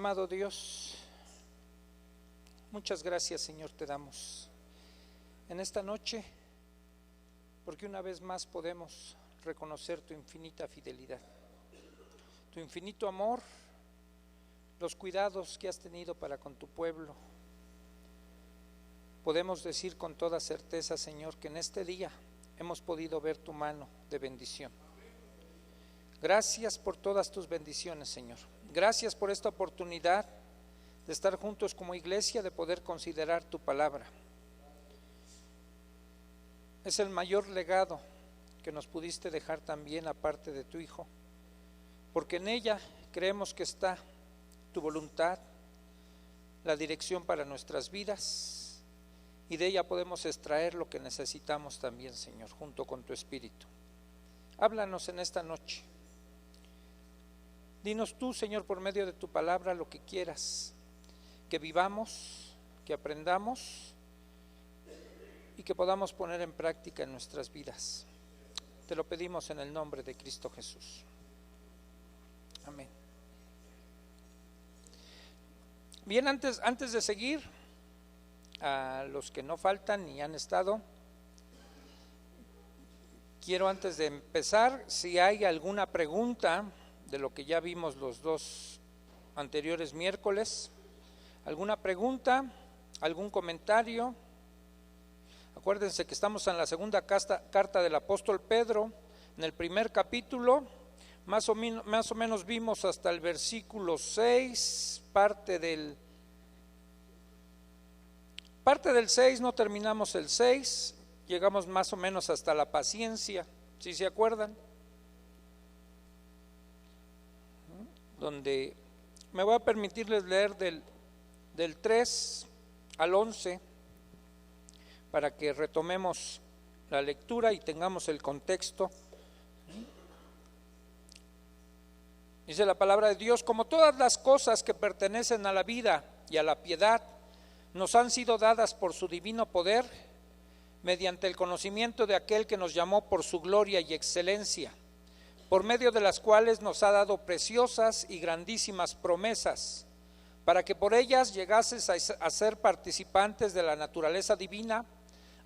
Amado Dios, muchas gracias, Señor, te damos en esta noche, porque una vez más podemos reconocer tu infinita fidelidad, tu infinito amor, los cuidados que has tenido para con tu pueblo. Podemos decir con toda certeza, Señor, que en este día hemos podido ver tu mano de bendición. Gracias por todas tus bendiciones, Señor. Gracias por esta oportunidad de estar juntos como iglesia, de poder considerar tu palabra. Es el mayor legado que nos pudiste dejar también, aparte de tu Hijo, porque en ella creemos que está tu voluntad, la dirección para nuestras vidas, y de ella podemos extraer lo que necesitamos también, Señor, junto con tu Espíritu. Háblanos en esta noche. Dinos tú, Señor, por medio de tu palabra lo que quieras, que vivamos, que aprendamos y que podamos poner en práctica en nuestras vidas. Te lo pedimos en el nombre de Cristo Jesús. Amén. Bien, antes de seguir, a los que no faltan y han estado, quiero antes de empezar, si hay alguna pregunta de lo que ya vimos los dos anteriores miércoles, alguna pregunta, algún comentario. Acuérdense que estamos en la segunda carta del apóstol Pedro, en el primer capítulo, más o menos vimos hasta el versículo 6, parte del 6, no terminamos el 6, llegamos más o menos hasta la paciencia, ¿sí se acuerdan? Donde me voy a permitirles leer del 3 al 11 para que retomemos la lectura y tengamos el contexto. Dice la palabra de Dios: como todas las cosas que pertenecen a la vida y a la piedad nos han sido dadas por su divino poder, mediante el conocimiento de aquel que nos llamó por su gloria y excelencia, por medio de las cuales nos ha dado preciosas y grandísimas promesas, para que por ellas llegases a ser participantes de la naturaleza divina,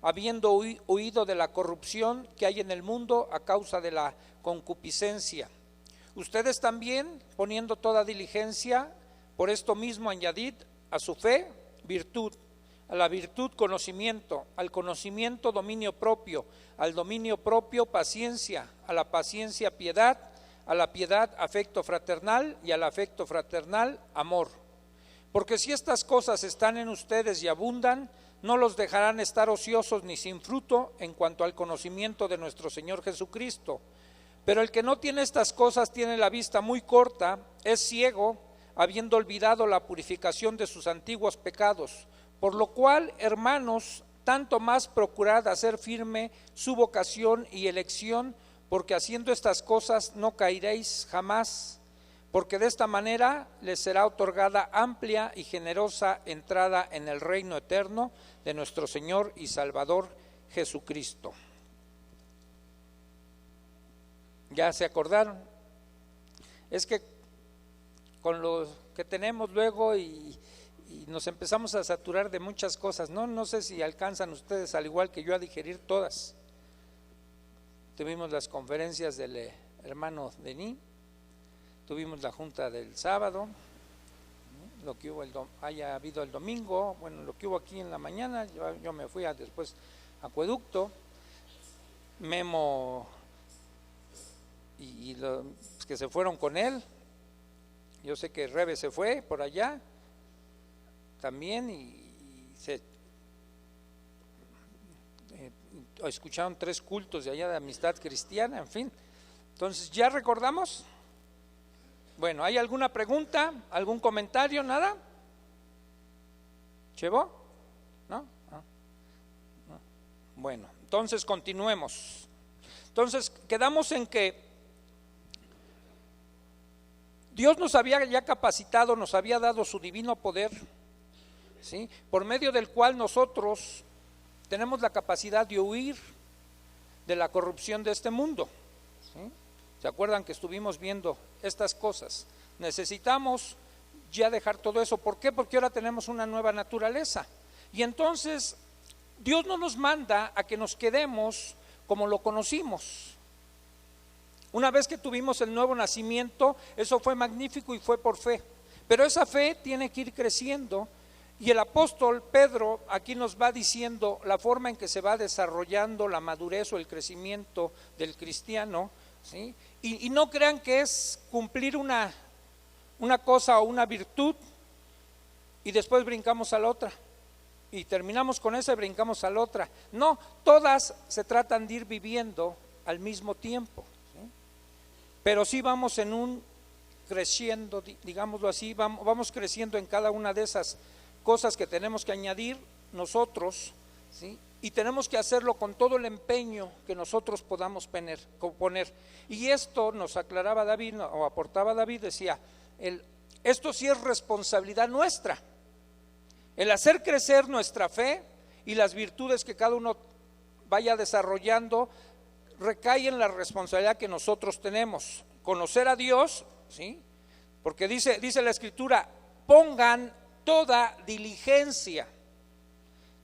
habiendo huido de la corrupción que hay en el mundo a causa de la concupiscencia. Ustedes también, poniendo toda diligencia, por esto mismo añadid a su fe virtud, a la virtud conocimiento, al conocimiento dominio propio, al dominio propio paciencia, a la paciencia piedad, a la piedad afecto fraternal y al afecto fraternal amor. Porque si estas cosas están en ustedes y abundan, no los dejarán estar ociosos ni sin fruto en cuanto al conocimiento de nuestro Señor Jesucristo. Pero el que no tiene estas cosas tiene la vista muy corta, es ciego, habiendo olvidado la purificación de sus antiguos pecados. Por lo cual, hermanos, tanto más procurad hacer firme su vocación y elección, porque haciendo estas cosas no caeréis jamás, porque de esta manera les será otorgada amplia y generosa entrada en el reino eterno de nuestro Señor y Salvador Jesucristo. ¿Ya se acordaron? Es que con lo que tenemos luego y nos empezamos a saturar de muchas cosas, no sé si alcanzan ustedes, al igual que yo, a digerir todas. Tuvimos las conferencias del hermano Denis, tuvimos la junta del sábado, lo que hubo haya habido el domingo, bueno, lo que hubo aquí en la mañana, yo me fui después a Acueducto, Memo y los que se fueron con él. Yo sé que Rebe se fue por allá también y se escucharon 3 cultos de allá de amistad cristiana, en fin. Entonces, ¿ya recordamos? Bueno, ¿hay alguna pregunta? ¿Algún comentario? ¿Nada? ¿Chevo? ¿No? ¿No? Bueno, entonces continuemos. Entonces, quedamos en que Dios nos había ya capacitado, nos había dado su divino poder, ¿sí?, por medio del cual nosotros tenemos la capacidad de huir de la corrupción de este mundo, ¿sí? ¿Se acuerdan que estuvimos viendo estas cosas? Necesitamos ya dejar todo eso. ¿Por qué? Porque ahora tenemos una nueva naturaleza. Y entonces Dios no nos manda a que nos quedemos como lo conocimos. Una vez que tuvimos el nuevo nacimiento, eso fue magnífico y fue por fe. Pero esa fe tiene que ir creciendo. Y el apóstol Pedro aquí nos va diciendo la forma en que se va desarrollando la madurez o el crecimiento del cristiano, ¿sí? Y no crean que es cumplir una cosa o una virtud y después brincamos a la otra. Y terminamos con esa y brincamos a la otra. No, todas se tratan de ir viviendo al mismo tiempo, ¿sí? Pero sí vamos en un creciendo, digámoslo así, vamos creciendo en cada una de esas cosas que tenemos que añadir nosotros, ¿sí? Y tenemos que hacerlo con todo el empeño que nosotros podamos poner. Y esto nos aclaraba David, o aportaba David, decía, esto sí es responsabilidad nuestra, el hacer crecer nuestra fe y las virtudes que cada uno vaya desarrollando, recae en la responsabilidad que nosotros tenemos, conocer a Dios, ¿sí? Porque dice la Escritura, pongan toda diligencia.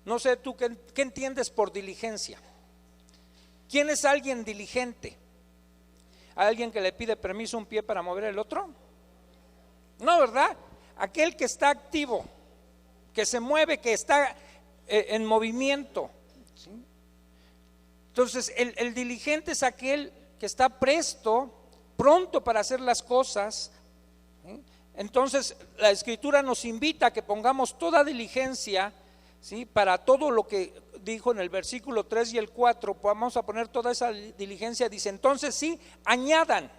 No sé tú qué entiendes por diligencia. ¿Quién es alguien diligente? ¿Alguien que le pide permiso un pie para mover el otro? No, ¿verdad? Aquel que está activo, que se mueve, que está en movimiento, ¿sí? Entonces el diligente es aquel que está pronto para hacer las cosas, ¿sí? Entonces la Escritura nos invita a que pongamos toda diligencia, ¿sí? Para todo lo que dijo en el versículo 3 y el 4, vamos a poner toda esa diligencia. Dice, entonces sí, añadan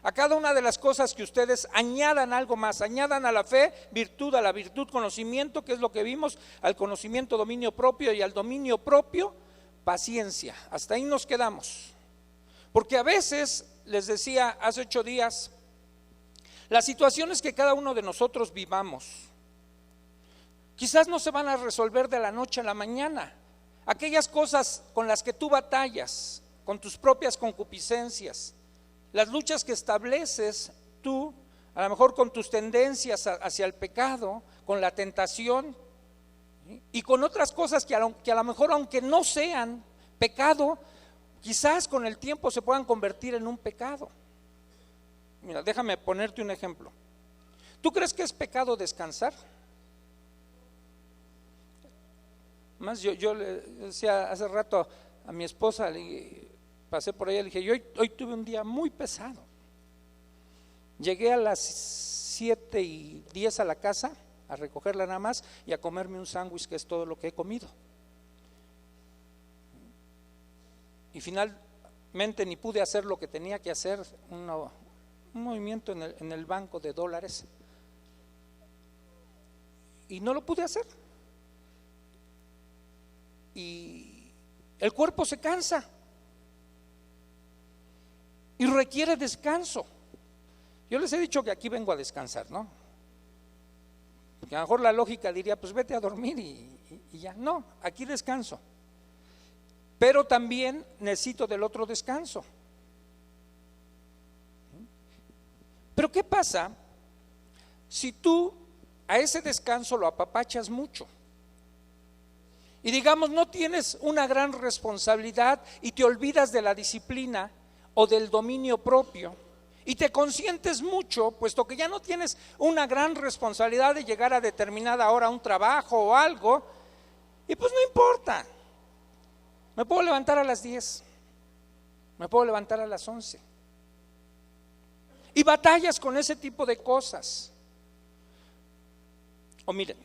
a cada una de las cosas que ustedes, añadan algo más, añadan a la fe virtud, a la virtud conocimiento, que es lo que vimos, al conocimiento dominio propio y al dominio propio paciencia. Hasta ahí nos quedamos, porque a veces, les decía hace 8 días, las situaciones que cada uno de nosotros vivamos quizás no se van a resolver de la noche a la mañana. Aquellas cosas con las que tú batallas, con tus propias concupiscencias, las luchas que estableces tú, a lo mejor con tus tendencias hacia el pecado, con la tentación, ¿sí? Y con otras cosas que a lo mejor, aunque no sean pecado, quizás con el tiempo se puedan convertir en un pecado. Mira, déjame ponerte un ejemplo. ¿Tú crees que es pecado descansar? Más yo le decía hace rato a mi esposa, pasé por ella, le dije, yo hoy tuve un día muy pesado. Llegué a las 7:10 a la casa, a recogerla nada más y a comerme un sándwich, que es todo lo que he comido. Y finalmente ni pude hacer lo que tenía que hacer, un movimiento en el banco de dólares, y no lo pude hacer. Y el cuerpo se cansa y requiere descanso. Yo les he dicho que aquí vengo a descansar, ¿no? Porque a lo mejor la lógica diría, pues vete a dormir y ya. No, aquí descanso. Pero también necesito del otro descanso. Pero ¿qué pasa si tú a ese descanso lo apapachas mucho? Y digamos, no tienes una gran responsabilidad y te olvidas de la disciplina o del dominio propio y te consientes mucho, puesto que ya no tienes una gran responsabilidad de llegar a determinada hora a un trabajo o algo, y pues no importa, me puedo levantar a las 10, me puedo levantar a las 11, y batallas con ese tipo de cosas. O miren,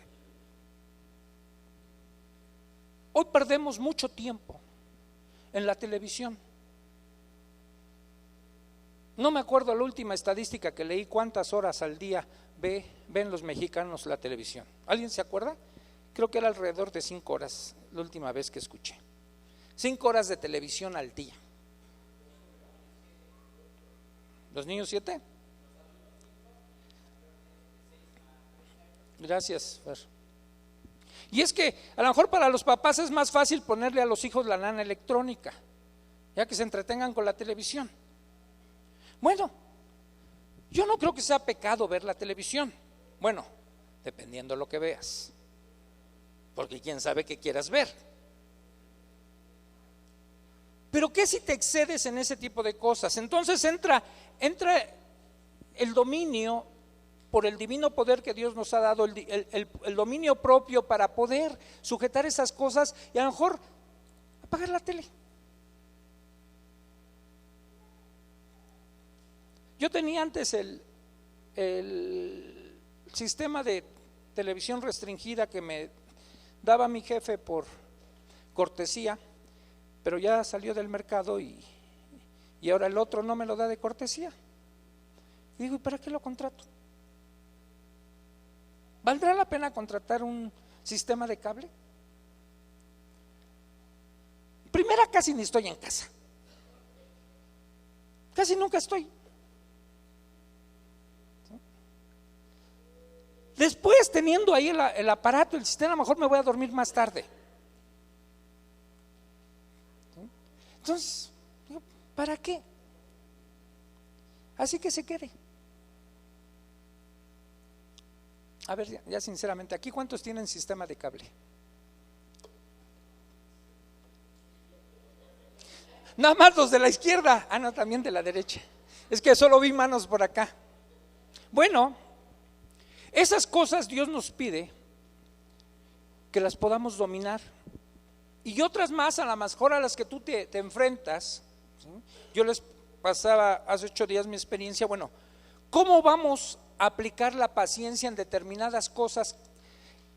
hoy perdemos mucho tiempo en la televisión. No me acuerdo la última estadística que leí, cuántas horas al día ven los mexicanos la televisión. ¿Alguien se acuerda? Creo que era alrededor de 5 horas la última vez que escuché. 5 horas de televisión al día. ¿Los niños 7? Gracias, Fer. Y es que a lo mejor para los papás es más fácil ponerle a los hijos la nana electrónica, ya que se entretengan con la televisión. Bueno, yo no creo que sea pecado ver la televisión, Bueno, dependiendo de lo que veas, porque quién sabe qué quieras ver. Pero ¿qué si te excedes en ese tipo de cosas? Entonces entra el dominio por el divino poder que Dios nos ha dado, el dominio propio para poder sujetar esas cosas y a lo mejor apagar la tele. Yo tenía antes el sistema de televisión restringida que me daba mi jefe por cortesía, pero ya salió del mercado y ahora el otro no me lo da de cortesía. Y digo, ¿y para qué lo contrato? ¿Valdrá la pena contratar un sistema de cable? Primera, casi ni estoy en casa. Casi nunca estoy. Después, teniendo ahí el aparato, el sistema, a lo mejor me voy a dormir más tarde. Entonces, ¿para qué? Así que se quede. A ver, ya sinceramente, ¿aquí cuántos tienen sistema de cable? Nada más los de la izquierda. Ah, no, también de la derecha. Es que solo vi manos por acá. Bueno, esas cosas Dios nos pide que las podamos dominar. Y otras más, a lo mejor a las que tú te enfrentas, ¿sí? Yo les pasaba hace 8 días mi experiencia. Bueno, ¿cómo vamos a aplicar la paciencia en determinadas cosas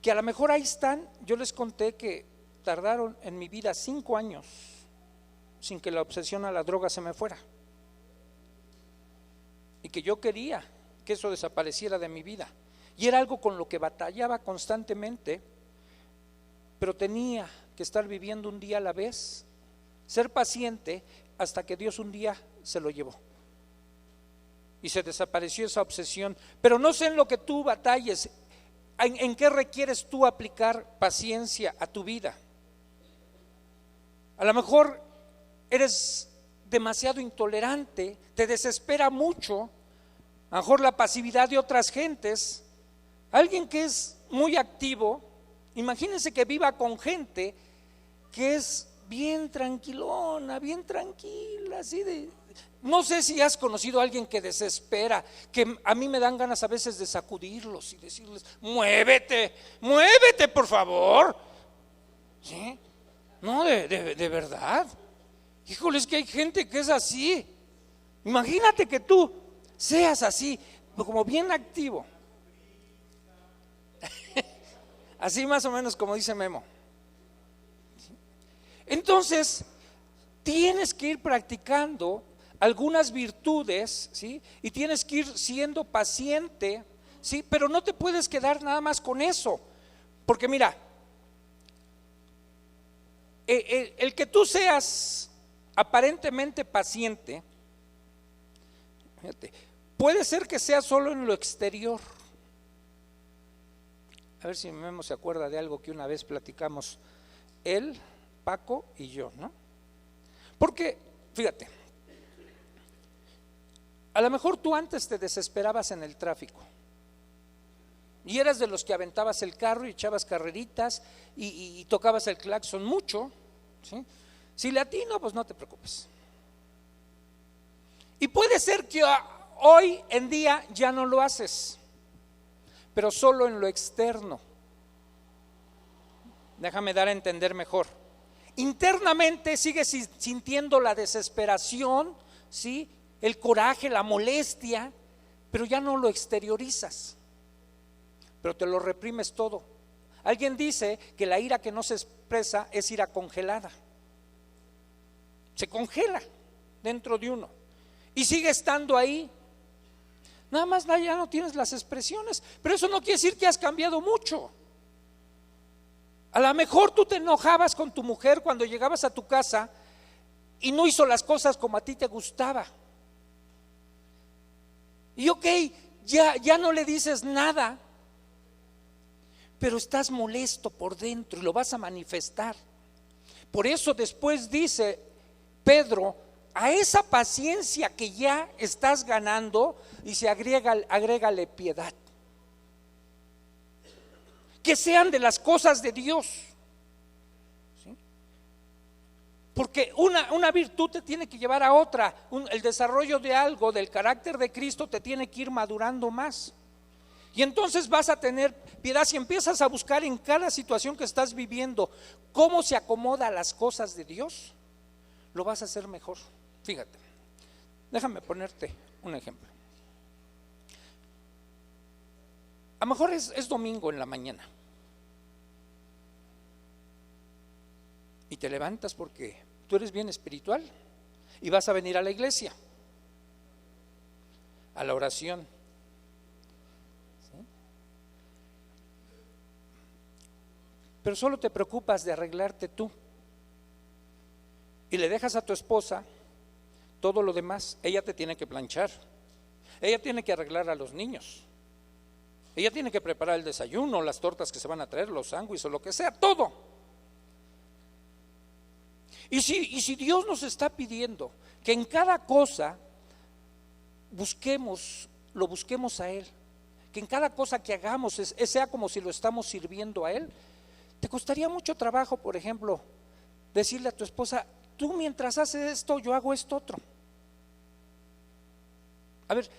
que a lo mejor ahí están? Yo les conté que tardaron en mi vida 5 años sin que la obsesión a la droga se me fuera, y que yo quería que eso desapareciera de mi vida, y era algo con lo que batallaba constantemente, pero tenía que estar viviendo un día a la vez, ser paciente hasta que Dios un día se lo llevó y se desapareció esa obsesión. Pero no sé en lo que tú batalles, en qué requieres tú aplicar paciencia a tu vida. A lo mejor eres demasiado intolerante, te desespera mucho, a lo mejor la pasividad de otras gentes. Alguien que es muy activo, imagínense que viva con gente que es bien tranquilona, bien tranquila, así de... No sé si has conocido a alguien que desespera, que a mí me dan ganas a veces de sacudirlos y decirles, muévete, muévete por favor. ¿Sí? No, de verdad. Híjole, es que hay gente que es así. Imagínate que tú seas así, como bien activo. Así más o menos como dice Memo. Entonces, tienes que ir practicando algunas virtudes, ¿sí? Y tienes que ir siendo paciente, ¿sí? Pero no te puedes quedar nada más con eso, porque mira, el que tú seas aparentemente paciente, fíjate, puede ser que sea solo en lo exterior. A ver si Memo se acuerda de algo que una vez platicamos él, Paco y yo, ¿no? Porque, fíjate, a lo mejor tú antes te desesperabas en el tráfico y eras de los que aventabas el carro y echabas carreritas y tocabas el claxon mucho, ¿sí? Si le atino, pues no te preocupes. Y puede ser que hoy en día ya no lo haces, pero solo en lo externo. Déjame dar a entender mejor. Internamente sigues sintiendo la desesperación, ¿sí? El coraje, la molestia, pero ya no lo exteriorizas, pero te lo reprimes todo. Alguien dice que la ira que no se expresa es ira congelada. Se congela dentro de uno y sigue estando ahí. Nada más ya no tienes las expresiones, pero eso no quiere decir que has cambiado mucho. A lo mejor tú te enojabas con tu mujer cuando llegabas a tu casa y no hizo las cosas como a ti te gustaba. Y ya no le dices nada, pero estás molesto por dentro y lo vas a manifestar. Por eso después dice Pedro, a esa paciencia que ya estás ganando, y se agrégale piedad. que sean de las cosas de Dios. ¿Sí? Porque una virtud te tiene que llevar a otra. El desarrollo de algo, del carácter de Cristo, te tiene que ir madurando más. Y entonces vas a tener piedad. Si empiezas a buscar en cada situación que estás viviendo cómo se acomoda a las cosas de Dios, lo vas a hacer mejor. Fíjate, déjame ponerte un ejemplo. A lo mejor es domingo en la mañana y te levantas porque tú eres bien espiritual y vas a venir a la iglesia, a la oración. Pero solo te preocupas de arreglarte tú y le dejas a tu esposa todo lo demás. Ella te tiene que planchar, ella tiene que arreglar a los niños, ella tiene que preparar el desayuno, las tortas que se van a traer, los sándwiches o lo que sea, todo. Y si Dios nos está pidiendo que en cada cosa lo busquemos a Él, que en cada cosa que hagamos sea como si lo estamos sirviendo a Él, ¿te costaría mucho trabajo, por ejemplo, decirle a tu esposa, tú mientras haces esto, yo hago esto otro? A ver,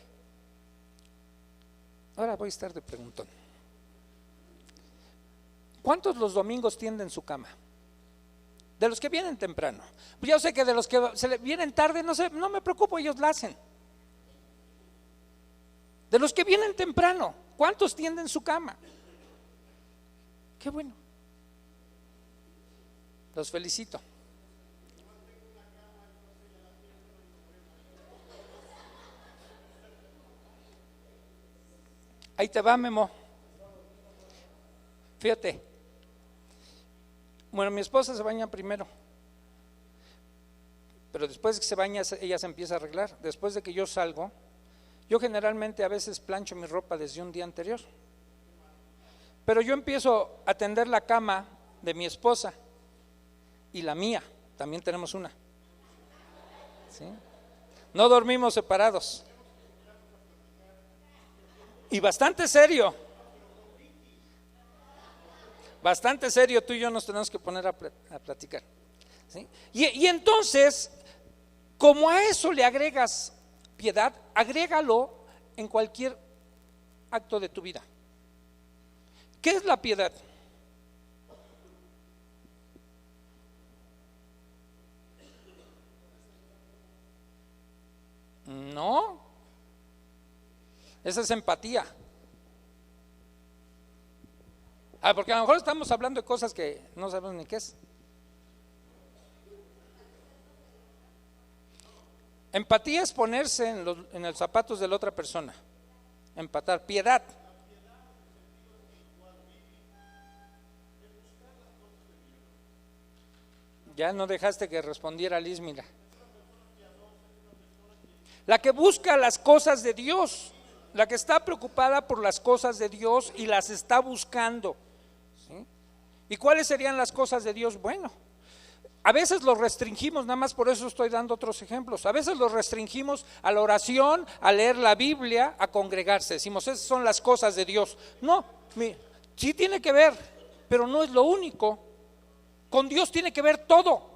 ahora voy a estar de preguntón. ¿Cuántos los domingos tienden su cama? De los que vienen temprano. Pues yo sé que de los que vienen tarde, no me preocupo, ellos la hacen. De los que vienen temprano, ¿cuántos tienden su cama? Qué bueno. Los felicito. Ahí te va, Memo. Fíjate. Bueno, mi esposa se baña primero, pero después de que se baña ella se empieza a arreglar. Después de que yo salgo, yo generalmente a veces plancho mi ropa desde un día anterior, pero yo empiezo a tender la cama de mi esposa y la mía, también tenemos una. ¿Sí? No dormimos separados. Y bastante serio, tú y yo nos tenemos que poner a platicar. ¿Sí? Y entonces, como a eso le agregas piedad, agrégalo en cualquier acto de tu vida. ¿Qué es la piedad? No, esa es empatía. Porque a lo mejor estamos hablando de cosas que no sabemos ni qué es. Empatía es ponerse en los zapatos de la otra persona. Empatar. Piedad. Ya no dejaste que respondiera Liz, mira. La que busca las cosas de Dios, la que está preocupada por las cosas de Dios y las está buscando. ¿Sí? ¿Y cuáles serían las cosas de Dios? Bueno, a veces los restringimos, nada más por eso estoy dando otros ejemplos. A veces los restringimos a la oración, a leer la Biblia, a congregarse. Decimos, esas son las cosas de Dios. No, sí tiene que ver, pero no es lo único. Con Dios tiene que ver todo.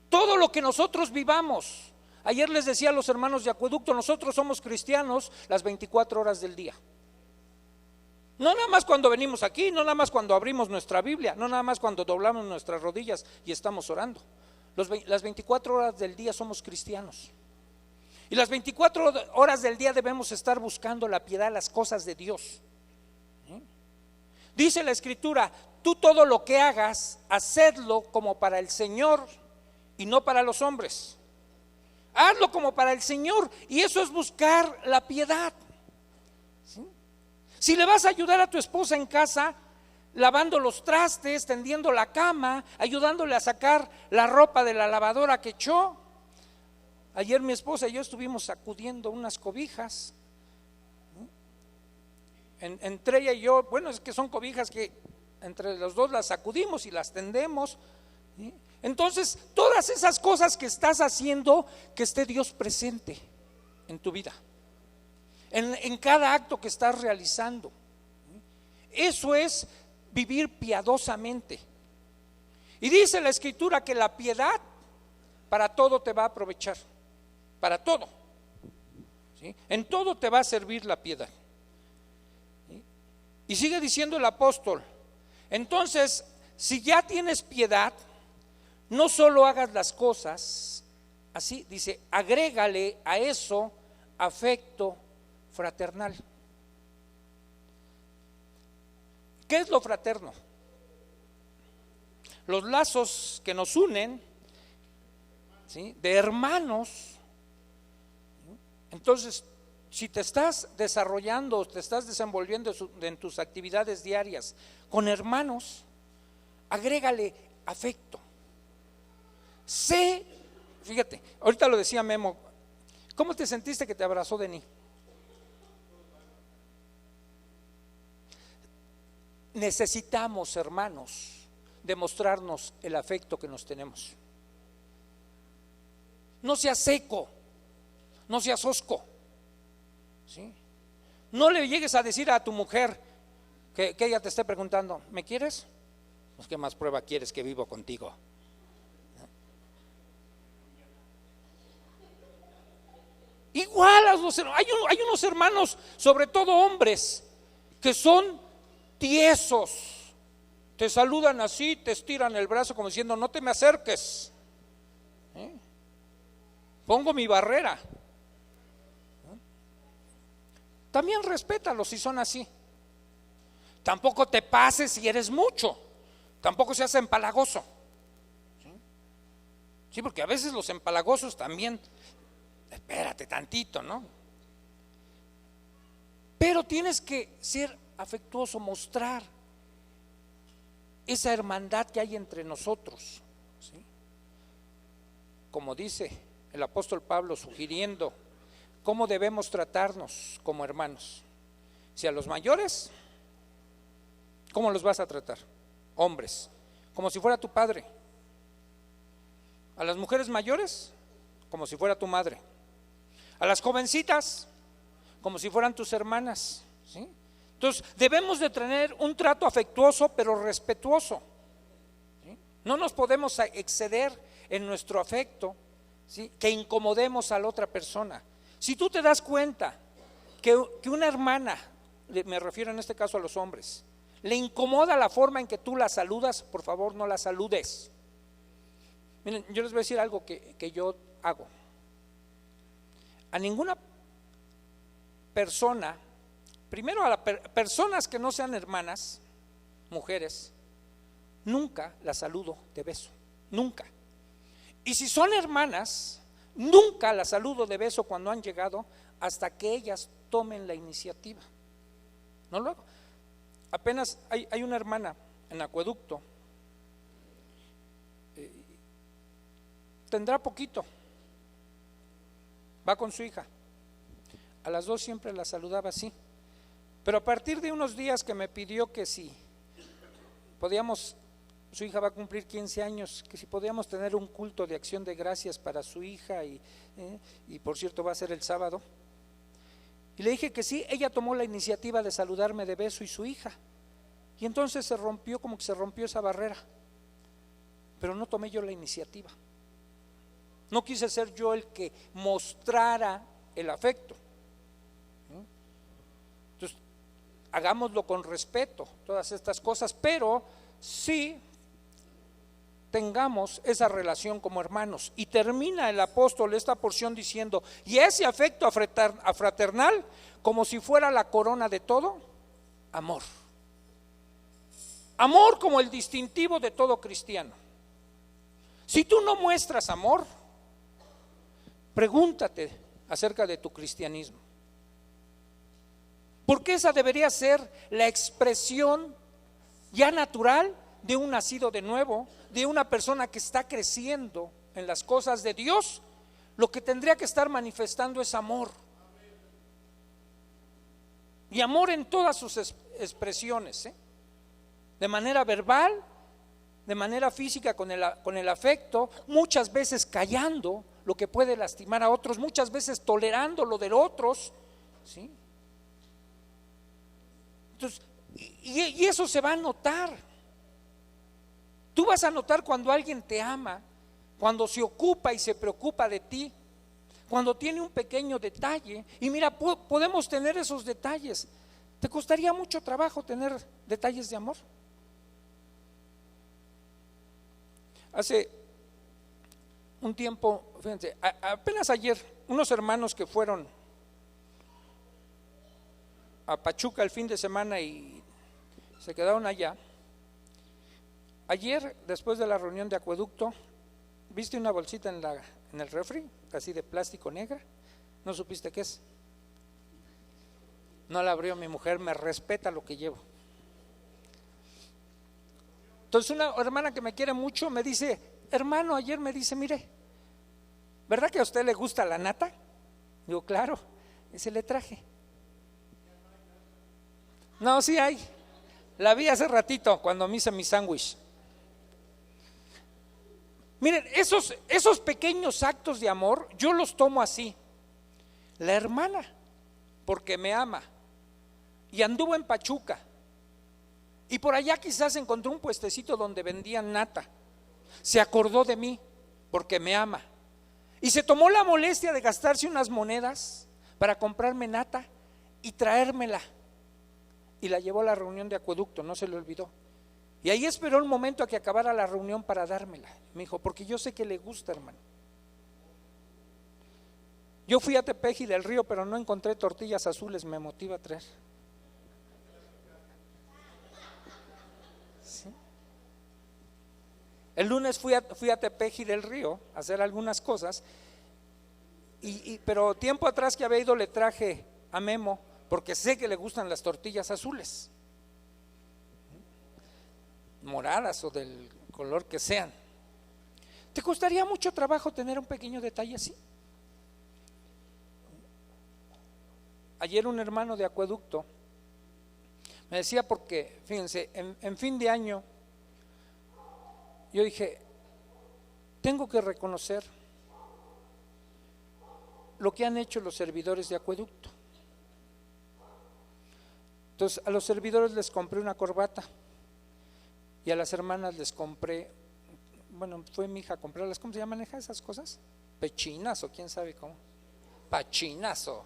Todo lo que nosotros vivamos. Ayer les decía a los hermanos de Acueducto, nosotros somos cristianos las 24 horas del día. No nada más cuando venimos aquí, no nada más cuando abrimos nuestra Biblia, no nada más cuando doblamos nuestras rodillas y estamos orando. Las 24 horas del día somos cristianos. Y las 24 horas del día debemos estar buscando la piedad, las cosas de Dios. Dice la Escritura, tú todo lo que hagas, hacedlo como para el Señor y no para los hombres. Hazlo como para el Señor, y eso es buscar la piedad. ¿Sí? Si le vas a ayudar a tu esposa en casa, lavando los trastes, tendiendo la cama, ayudándole a sacar la ropa de la lavadora que echó. Ayer mi esposa y yo estuvimos sacudiendo unas cobijas. Entre ella y yo, bueno, es que son cobijas que entre los dos las sacudimos y las tendemos. ¿Sí? Entonces, todas esas cosas que estás haciendo, que esté Dios presente en tu vida, en cada acto que estás realizando. Eso es vivir piadosamente. Y dice la Escritura que la piedad para todo te va a aprovechar, para todo, ¿sí? En todo te va a servir la piedad, ¿sí? Y sigue diciendo el apóstol, entonces, si ya tienes piedad, no solo hagas las cosas así, dice, agrégale a eso afecto fraternal. ¿Qué es lo fraterno? Los lazos que nos unen, ¿sí?, de hermanos. Entonces, si te estás desarrollando, te estás desenvolviendo en tus actividades diarias con hermanos, agrégale afecto. Fíjate, ahorita lo decía Memo, ¿cómo te sentiste que te abrazó Denis? Necesitamos, hermanos, demostrarnos el afecto que nos tenemos. No seas seco, no seas hosco, ¿sí? No le llegues a decir a tu mujer que ella te esté preguntando, ¿me quieres? Pues ¿qué más prueba quieres que vivo contigo? Igual hay unos hermanos, sobre todo hombres, que son tiesos. Te saludan así, te estiran el brazo como diciendo, no te me acerques, pongo mi barrera. También respétalos si son así. Tampoco te pases si eres mucho, tampoco seas empalagoso, sí, porque a veces los empalagosos también, espérate tantito, ¿no? Pero tienes que ser afectuoso, mostrar esa hermandad que hay entre nosotros, ¿sí? Como dice el apóstol Pablo, sugiriendo cómo debemos tratarnos como hermanos. Si a los mayores, ¿cómo los vas a tratar? Hombres, como si fuera tu padre. A las mujeres mayores, como si fuera tu madre. A las jovencitas, como si fueran tus hermanas, ¿sí? Entonces debemos de tener un trato afectuoso pero respetuoso, ¿sí? No nos podemos exceder en nuestro afecto, ¿sí?, que incomodemos a la otra persona. Si tú te das cuenta que una hermana, me refiero en este caso a los hombres, le incomoda la forma en que tú la saludas, por favor no la saludes. Miren, yo les voy a decir algo que yo hago. A ninguna persona, primero a las personas que no sean hermanas, mujeres, nunca las saludo de beso, nunca. Y si son hermanas, nunca las saludo de beso cuando han llegado hasta que ellas tomen la iniciativa. No lo hago. Apenas hay una hermana en Acueducto, tendrá poquito, va con su hija, a las dos siempre la saludaba así, pero a partir de unos días que me pidió que si podíamos, su hija va a cumplir 15 años, que si podíamos tener un culto de acción de gracias para su hija y por cierto va a ser el sábado, y le dije que sí. Ella tomó la iniciativa de saludarme de beso y su hija, y entonces se rompió, como que se rompió esa barrera, pero no tomé yo la iniciativa. No quise ser yo el que mostrara el afecto. Entonces, hagámoslo con respeto, todas estas cosas, pero sí tengamos esa relación como hermanos. Y termina el apóstol esta porción diciendo, y ese afecto fraternal, como si fuera la corona de todo, amor. Amor como el distintivo de todo cristiano. Si tú no muestras amor, pregúntate acerca de tu cristianismo, porque esa debería ser la expresión ya natural de un nacido de nuevo, de una persona que está creciendo en las cosas de Dios. Lo que tendría que estar manifestando es amor, y amor en todas sus expresiones, de manera verbal, de manera física con el afecto, muchas veces callando lo que puede lastimar a otros, muchas veces tolerando lo de otros, ¿sí? Entonces, Y eso se va a notar. Tú vas a notar cuando alguien te ama, cuando se ocupa y se preocupa de ti, cuando tiene un pequeño detalle. Y mira, podemos tener esos detalles. ¿Te costaría mucho trabajo tener detalles de amor? Hace un tiempo, fíjense, apenas ayer, unos hermanos que fueron a Pachuca el fin de semana y se quedaron allá. Ayer, después de la reunión de acueducto, ¿viste una bolsita en el refri, así de plástico negra? ¿No supiste qué es? No la abrió mi mujer, me respeta lo que llevo. Entonces una hermana que me quiere mucho me dice, hermano, ayer me dice, mire, ¿verdad que a usted le gusta la nata? Digo, claro, ese le traje. No, sí hay. La vi hace ratito cuando me hice mi sándwich. Miren, esos pequeños actos de amor, yo los tomo así. La hermana, porque me ama, y anduvo en Pachuca, y por allá quizás encontró un puestecito donde vendían nata. Se acordó de mí, porque me ama, y se tomó la molestia de gastarse unas monedas para comprarme nata y traérmela. Y la llevó a la reunión de acueducto, no se le olvidó. Y ahí esperó un momento a que acabara la reunión para dármela. Me dijo, porque yo sé que le gusta, hermano. Yo fui a Tepeji del Río, pero no encontré tortillas azules, me motiva a traer. ¿Sí? El lunes fui a Tepeji del Río a hacer algunas cosas, pero tiempo atrás que había ido le traje a Memo, porque sé que le gustan las tortillas azules, moradas o del color que sean. ¿Te costaría mucho trabajo tener un pequeño detalle así? Ayer un hermano de acueducto me decía, porque fíjense, en fin de año yo dije, tengo que reconocer lo que han hecho los servidores de acueducto. Entonces a los servidores les compré una corbata y a las hermanas les compré, bueno, fue mi hija a comprarlas, ¿cómo se llaman esas cosas? Pechinas o quién sabe cómo, pachinas o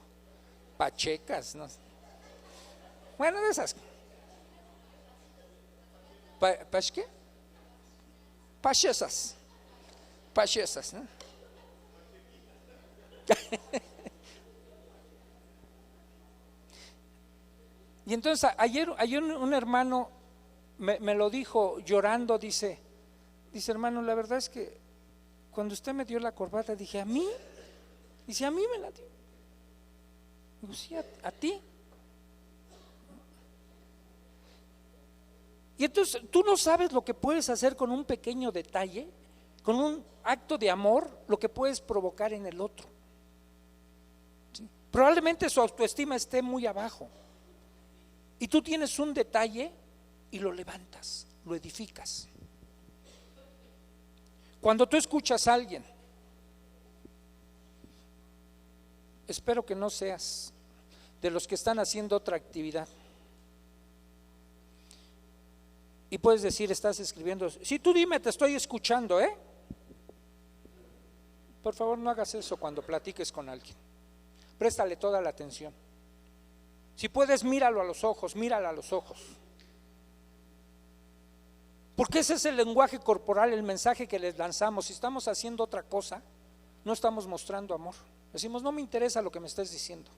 pachecas, no sé. Bueno, de esas. ¿Qué? Pachesas, ¿no? Y entonces ayer un hermano me lo dijo llorando, dice hermano, la verdad es que cuando usted me dio la corbata dije, ¿a mí? Dice, a mí me la dio. Digo, sí, a ti. Y entonces tú no sabes lo que puedes hacer con un pequeño detalle, con un acto de amor, lo que puedes provocar en el otro. ¿Sí? Probablemente su autoestima esté muy abajo y tú tienes un detalle y lo levantas, lo edificas. Cuando tú escuchas a alguien, espero que no seas de los que están haciendo otra actividad. Y puedes decir, estás escribiendo, sí, tú dime, te estoy escuchando, Por favor, no hagas eso cuando platiques con alguien. Préstale toda la atención. Si puedes, míralo a los ojos, mírala a los ojos. Porque ese es el lenguaje corporal, el mensaje que les lanzamos. Si estamos haciendo otra cosa, no estamos mostrando amor. Decimos, no me interesa lo que me estés diciendo.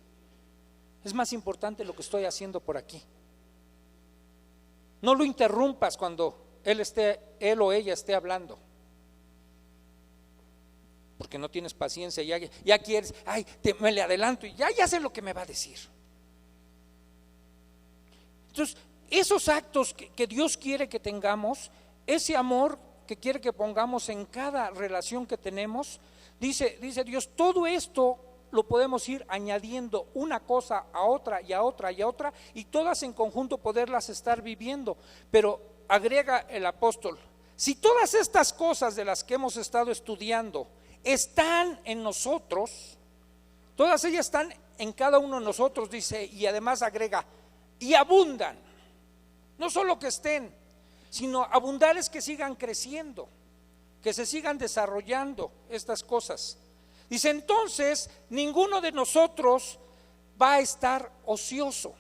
Es más importante lo que estoy haciendo por aquí. No lo interrumpas cuando él o ella esté hablando, porque no tienes paciencia, ya quieres, me le adelanto y ya sé lo que me va a decir. Entonces, esos actos que Dios quiere que tengamos, ese amor que quiere que pongamos en cada relación que tenemos, dice Dios, todo esto lo podemos ir añadiendo una cosa a otra y a otra y a otra, y todas en conjunto poderlas estar viviendo. Pero agrega el apóstol, si todas estas cosas de las que hemos estado estudiando están en nosotros, todas ellas están en cada uno de nosotros, dice, y además agrega, y abundan. No solo que estén, sino abundar es que sigan creciendo, que se sigan desarrollando estas cosas. Dice, entonces ninguno de nosotros va a estar ocioso.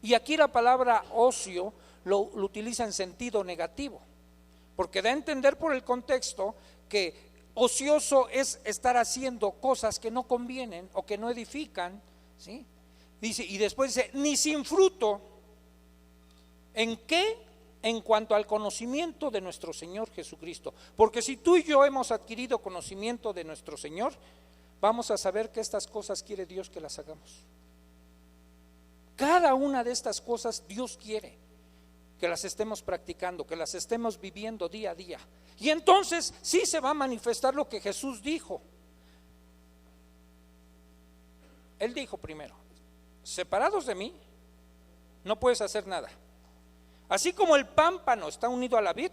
Y aquí la palabra ocio lo utiliza en sentido negativo, porque da a entender por el contexto que ocioso es estar haciendo cosas que no convienen o que no edifican, ¿sí? Dice, y después dice, ni sin fruto. ¿En qué? En cuanto al conocimiento de nuestro Señor Jesucristo. Porque si tú y yo hemos adquirido conocimiento de nuestro Señor, vamos a saber que estas cosas quiere Dios que las hagamos. Cada una de estas cosas Dios quiere que las estemos practicando, que las estemos viviendo día a día. Y entonces sí se va a manifestar lo que Jesús dijo. Él dijo primero, separados de mí, no puedes hacer nada. Así como el pámpano está unido a la vid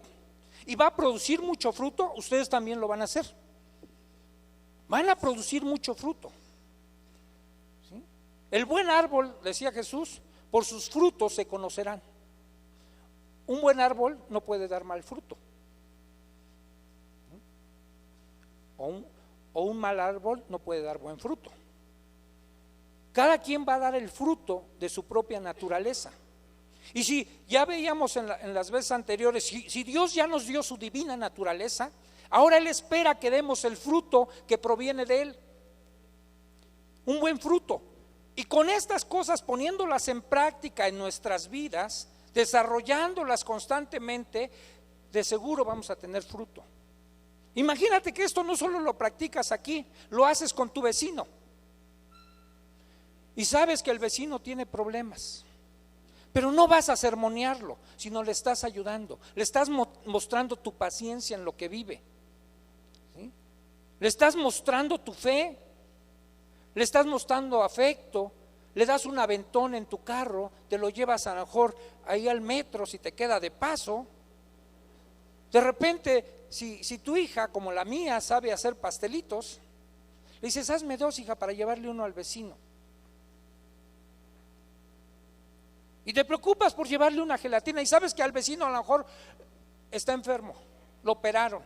y va a producir mucho fruto, ustedes también lo van a hacer. Van a producir mucho fruto. ¿Sí? El buen árbol, decía Jesús, por sus frutos se conocerán. Un buen árbol no puede dar mal fruto. O un mal árbol no puede dar buen fruto. Cada quien va a dar el fruto de su propia naturaleza. Y si ya veíamos en las veces anteriores, si Dios ya nos dio su divina naturaleza, ahora Él espera que demos el fruto que proviene de Él. Un buen fruto. Y con estas cosas, poniéndolas en práctica en nuestras vidas, desarrollándolas constantemente, de seguro vamos a tener fruto. Imagínate que esto no solo lo practicas aquí, lo haces con tu vecino. Y sabes que el vecino tiene problemas, pero no vas a sermonearlo, sino le estás ayudando, le estás mostrando tu paciencia en lo que vive, ¿sí? Le estás mostrando tu fe, le estás mostrando afecto, le das un aventón en tu carro, te lo llevas a lo mejor ahí al metro si te queda de paso. De repente, si tu hija, como la mía, sabe hacer pastelitos, le dices, hazme 2, hija, para llevarle uno al vecino. Y te preocupas por llevarle una gelatina y sabes que al vecino a lo mejor está enfermo, lo operaron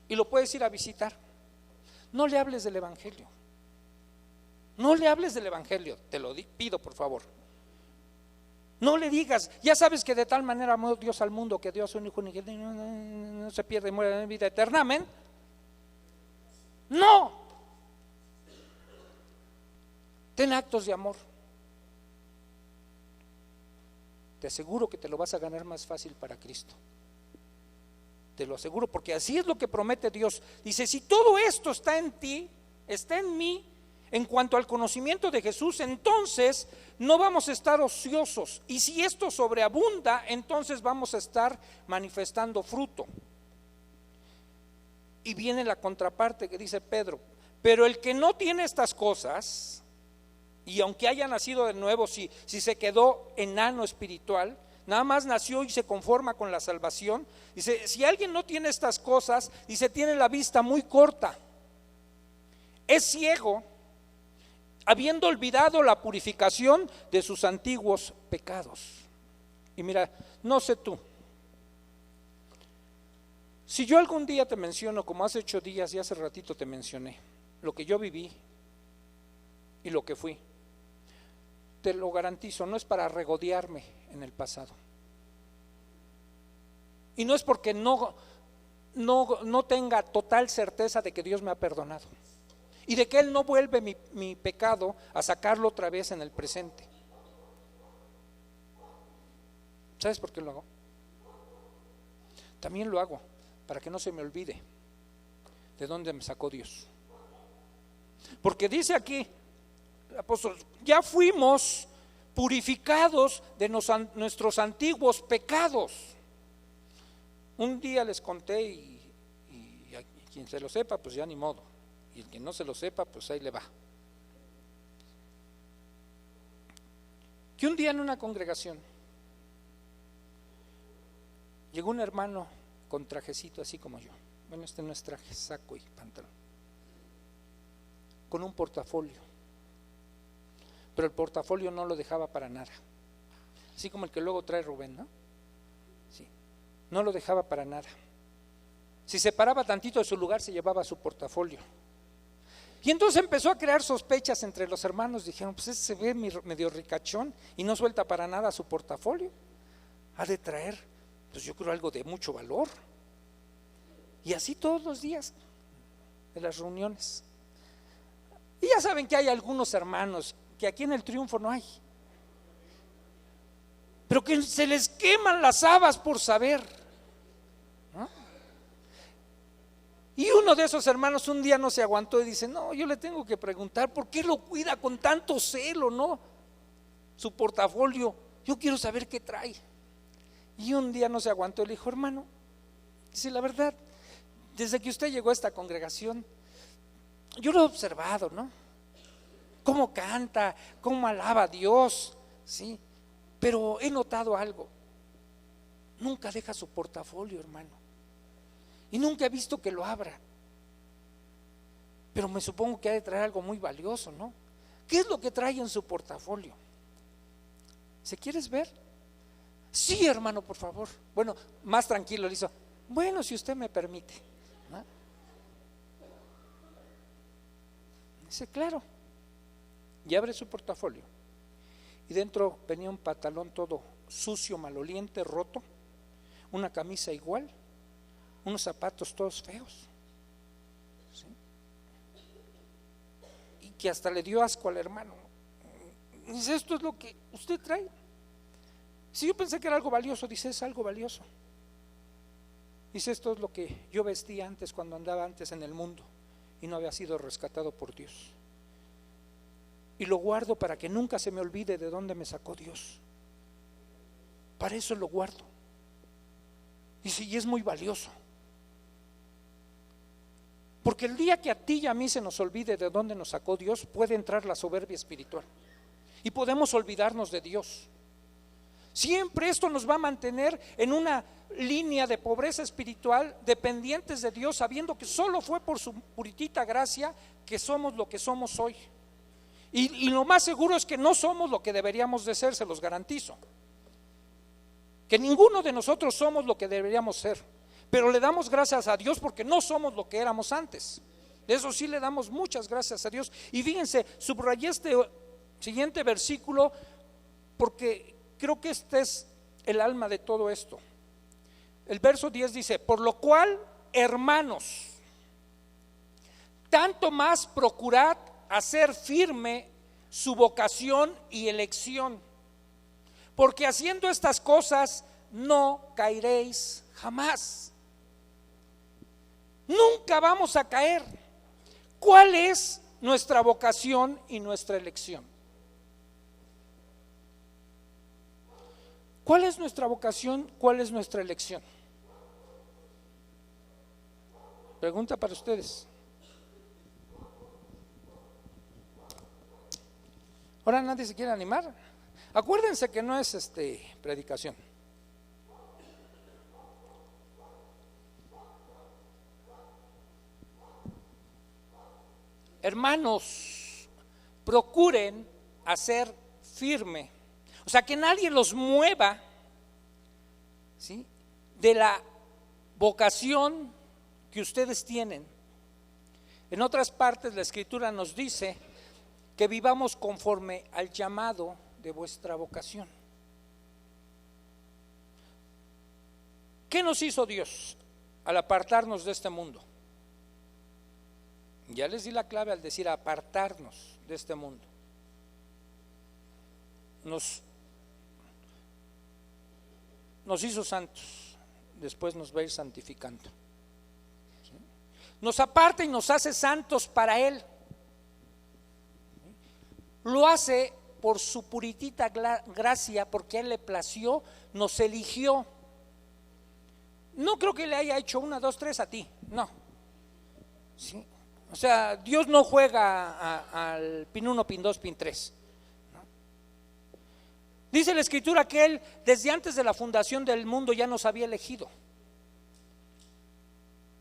y lo puedes ir a visitar. No le hables del evangelio. No le hables del evangelio, te lo pido por favor. No le digas, ya sabes que de tal manera amó Dios al mundo que dio a su único hijo, no se pierde, muere en vida eterna, amén. No. Ten actos de amor. Te aseguro que te lo vas a ganar más fácil para Cristo. Te lo aseguro, porque así es lo que promete Dios. Dice, si todo esto está en ti, está en mí, en cuanto al conocimiento de Jesús, entonces no vamos a estar ociosos. Y si esto sobreabunda, entonces vamos a estar manifestando fruto. Y viene la contraparte que dice Pedro, pero el que no tiene estas cosas, y aunque haya nacido de nuevo, si se quedó enano espiritual, nada más nació y se conforma con la salvación, dice, si alguien no tiene estas cosas, dice, tiene la vista muy corta, es ciego, habiendo olvidado la purificación de sus antiguos pecados. Y mira, no sé tú, si yo algún día te menciono, como hace 8 días y hace ratito te mencioné, lo que yo viví y lo que fui, te lo garantizo, no es para regodearme en el pasado. Y no es porque no tenga total certeza de que Dios me ha perdonado y de que Él no vuelve mi pecado a sacarlo otra vez en el presente. ¿Sabes por qué lo hago? También lo hago para que no se me olvide de dónde me sacó Dios. Porque dice aquí el apóstol, ya fuimos purificados de nuestros antiguos pecados. Un día les conté y a quien se lo sepa, pues ya ni modo. Y el que no se lo sepa, pues ahí le va. Que un día en una congregación llegó un hermano con trajecito así como yo. Bueno, este no es traje, saco y pantalón. Con un portafolio. Pero el portafolio no lo dejaba para nada. así como el que luego trae Rubén, ¿no? Sí, no lo dejaba para nada. Si se paraba tantito de su lugar, se llevaba su portafolio. Y entonces empezó a crear sospechas entre los hermanos. Dijeron, pues ese se ve medio ricachón y no suelta para nada su portafolio. Ha de traer, pues yo creo, algo de mucho valor. Y así todos los días de las reuniones. Y ya saben que hay algunos hermanos que aquí en el Triunfo no hay, pero que se les queman las habas por saber, ¿no? Y uno de esos hermanos un día no se aguantó y dice, no, yo le tengo que preguntar por qué lo cuida con tanto celo, ¿no? Su portafolio, yo quiero saber qué trae. Y un día no se aguantó y le dijo, hermano, dice, la verdad, desde que usted llegó a esta congregación, yo lo he observado, ¿no? Cómo canta, cómo alaba a Dios, ¿sí? Pero he notado algo, nunca deja su portafolio, hermano, y nunca he visto que lo abra, pero me supongo que ha de traer algo muy valioso, ¿no? ¿Qué es lo que trae en su portafolio? ¿Se quieres ver? Sí, hermano, por favor. Bueno, más tranquilo le hizo, bueno, si usted me permite, ¿no? Dice, claro. Y abre su portafolio y dentro venía un pantalón todo sucio, maloliente, roto, una camisa igual, unos zapatos todos feos, ¿sí? Y que hasta le dio asco al hermano. Dice, esto es lo que usted trae. Si yo pensé que era algo valioso, dice, es algo valioso. Dice, esto es lo que yo vestía antes cuando andaba antes en el mundo y no había sido rescatado por Dios. Y lo guardo para que nunca se me olvide de dónde me sacó Dios. Para eso lo guardo. Dice, y es muy valioso. Porque el día que a ti y a mí se nos olvide de dónde nos sacó Dios, puede entrar la soberbia espiritual y podemos olvidarnos de Dios. Siempre esto nos va a mantener en una línea de pobreza espiritual, dependientes de Dios, sabiendo que solo fue por su puritita gracia que somos lo que somos hoy. Y lo más seguro es que no somos lo que deberíamos de ser, se los garantizo. Que ninguno de nosotros somos lo que deberíamos ser, pero le damos gracias a Dios porque no somos lo que éramos antes. De eso sí le damos muchas gracias a Dios. Y fíjense, subrayé este siguiente versículo porque creo que este es el alma de todo esto. El verso 10 dice, por lo cual, hermanos, tanto más procurad hacer firme su vocación y elección, porque haciendo estas cosas no caeréis jamás. Nunca vamos a caer. ¿Cuál es nuestra vocación y nuestra elección? ¿Cuál es nuestra vocación? ¿Cuál es nuestra elección? Pregunta para ustedes. Ahora nadie se quiere animar. Acuérdense que no es predicación. Hermanos, procuren hacer firme, o sea, que nadie los mueva, ¿sí?, de la vocación que ustedes tienen. En otras partes la Escritura nos dice que vivamos conforme al llamado de vuestra vocación. ¿Qué nos hizo Dios al apartarnos de este mundo? Ya les di la clave al decir apartarnos de este mundo. Nos hizo santos, después nos va a ir santificando. ¿Sí? Nos aparta y nos hace santos para Él. Lo hace por su puritita gracia, porque a Él le plació, nos eligió. No creo que le haya hecho 1, 2, 3 a ti, no. ¿Sí? O sea, Dios no juega al pin 1, pin 2, pin 3. ¿No? Dice la Escritura que Él desde antes de la fundación del mundo ya nos había elegido.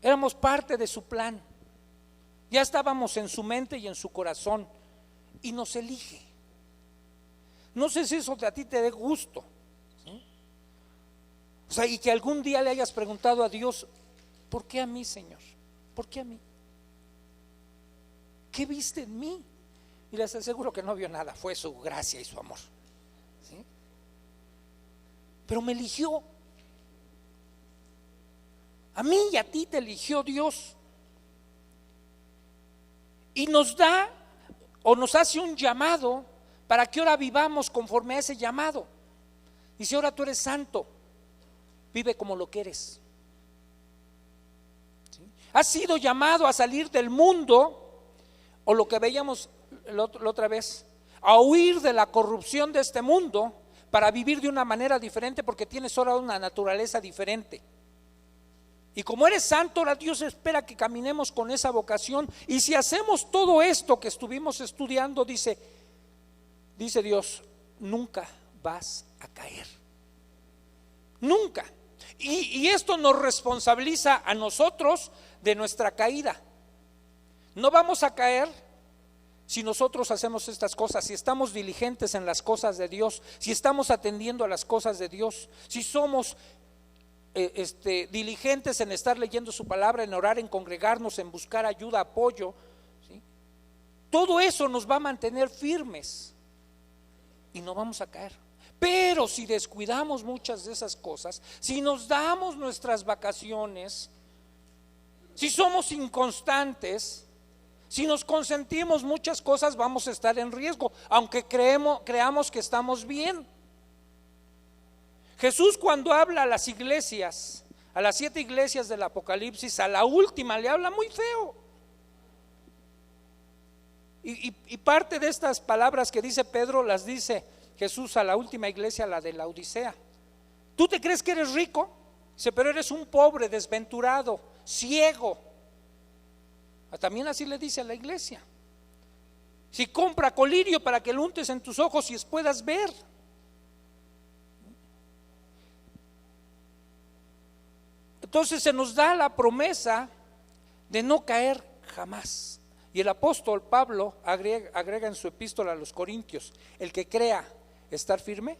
Éramos parte de su plan. Ya estábamos en su mente y en su corazón y nos elige. No sé si eso a ti te dé gusto, O sea, y que algún día le hayas preguntado a Dios, ¿por qué a mí, Señor? ¿Por qué a mí? ¿Qué viste en mí? Y les aseguro que no vio nada, fue su gracia y su amor, ¿sí? Pero me eligió. A mí y a ti te eligió Dios. Y nos da o nos hace un llamado para que ahora vivamos conforme a ese llamado. Dice, ahora tú eres santo, vive como lo que eres. ¿Sí? Has sido llamado a salir del mundo, o lo que veíamos la otra vez, a huir de la corrupción de este mundo para vivir de una manera diferente, porque tienes ahora una naturaleza diferente. Y como eres santo, ahora Dios espera que caminemos con esa vocación. Y si hacemos todo esto que estuvimos estudiando, dice Dios, nunca vas a caer. Nunca. Y esto nos responsabiliza a nosotros de nuestra caída. No vamos a caer si nosotros hacemos estas cosas, si estamos diligentes en las cosas de Dios, si estamos atendiendo a las cosas de Dios, si somos diligentes en estar leyendo su palabra, en orar, en congregarnos, en buscar ayuda, apoyo, ¿sí? Todo eso nos va a mantener firmes y no vamos a caer. Pero si descuidamos muchas de esas cosas, si nos damos nuestras vacaciones, si somos inconstantes, si nos consentimos muchas cosas, vamos a estar en riesgo, aunque creamos que estamos bien. Jesús, cuando habla a las iglesias, a las 7 iglesias del Apocalipsis, a la última le habla muy feo. Y parte de estas palabras que dice Pedro las dice Jesús a la última iglesia, la de la Odisea. ¿Tú te crees que eres rico? Dice, pero eres un pobre, desventurado, ciego. También así le dice a la iglesia. Si compra colirio para que lo untes en tus ojos y puedas ver. Entonces se nos da la promesa de no caer jamás. Y el apóstol Pablo agrega en su epístola a los Corintios, el que crea estar firme,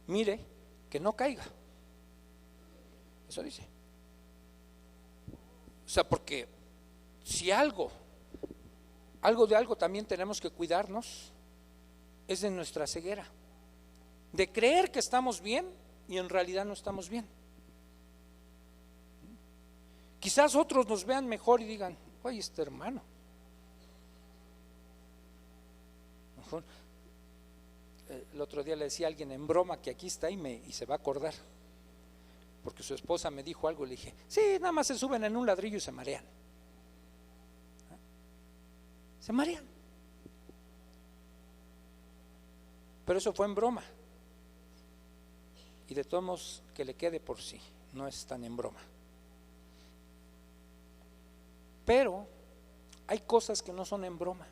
mire que no caiga. Eso dice. O sea, porque si algo también tenemos que cuidarnos, es de nuestra ceguera, de creer que estamos bien y en realidad no estamos bien. Quizás otros nos vean mejor y digan, oye, este hermano, mejor. El otro día le decía a alguien en broma que aquí está y se va a acordar, porque su esposa me dijo algo y le dije, sí, nada más se suben en un ladrillo y se marean. Se marean. Pero eso fue en broma. Y de todos modos, que le quede por sí, no es tan en broma. Pero hay cosas que no son en broma.